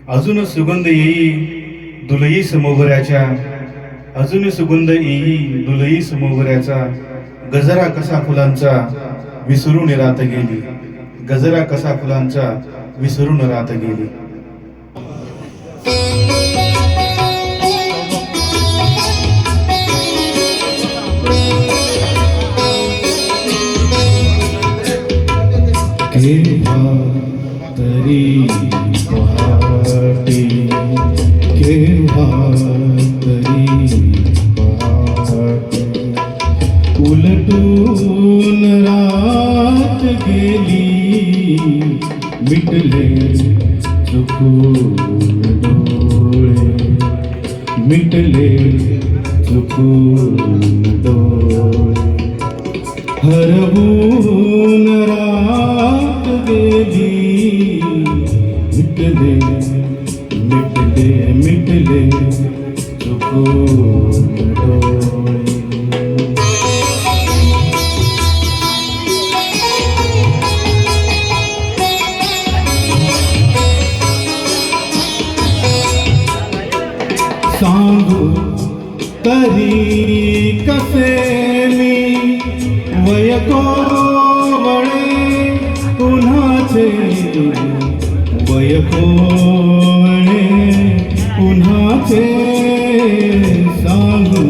अजून सुगंध येई दुलई समोवऱ्याच्या, अजून सुगंध येई दुलई समोवऱ्याचा, गजरा कसा फुलांचा विसरून रात गेली, गजरा कसा फुलांचा विसरून रात गेली. केव्हा तरी पहाटे, केव्हा तरी पहाटे, उलटून रात गेली, मिटले चुकून डोळे, मिटले चुकून डोळे, हरवून रात गेली, मिटले मिटले मिटले चुकून डोळे. सांगू तरी कसे मी वय कोवळे पुन्हाचे, वय कोवळे पुन्हाचे, सांगू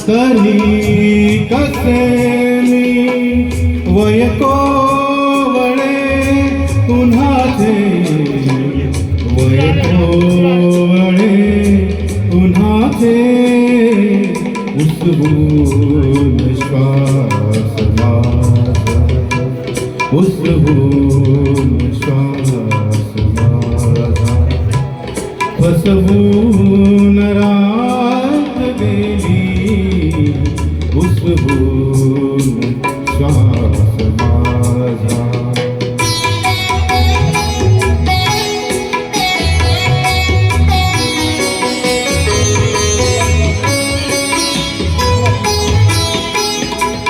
तरी कसे मी वय कोवळे पुन्हाचे, वय कोवळे पुन्हाचे, उसवून श्वास माझा, उसवून श्वास माझा, फसवून रात गेली, उसवून श्वास माझा.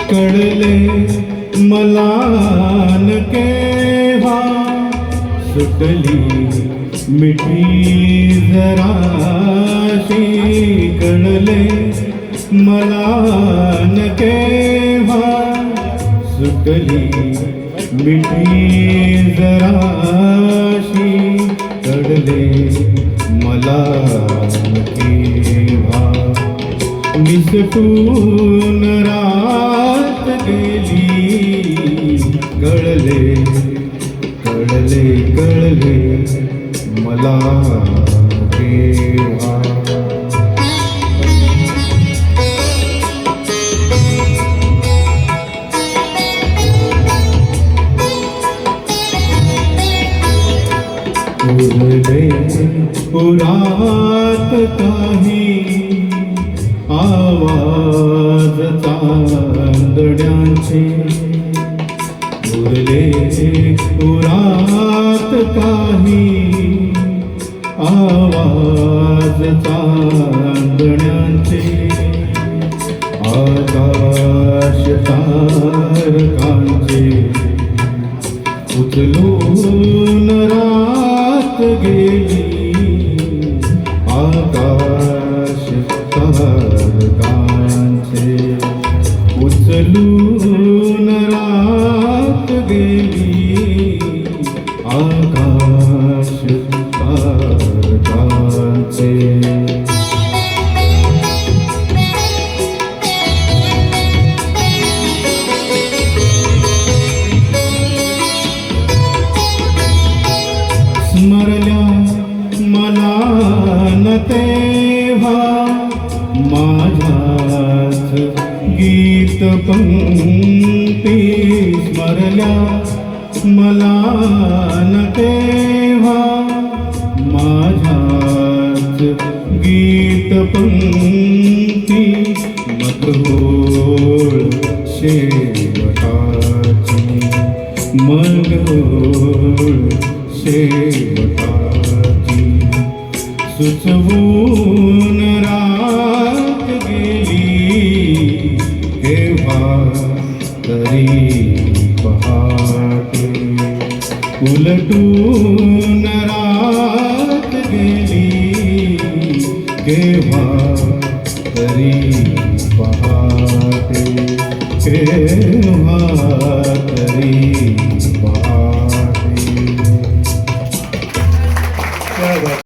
कळले मला न केव्हा सुटली मिठी जराशी, कळले मला न केव्हा सुटली मिठी जराशी, कळले मला न केव्हा निसटून रात गेली, कळले कळले कळले मला केव्हा. उरले पुरात काही आवाज चांदण्याचे, उरले पुरात काही आवाज चांदण्याचे, आकाश तारकांचे, उचलून रात गेली, आकाश तारकांचे, उचलून रात गेली, आकाश तारकांचे. स्मरल्या मला न तेव्हा माझ्याच गीत पंक्ती, स्मरल्या मला न तेव्हा माझ्याच गीत पंक्ती, मधुर शेवटाची, मधुर शेवटाची, सुचवून रात गेली, केव्हा तरी पहाटे, उलटून रात केव्हा तरी पहाटे केव्हा तरी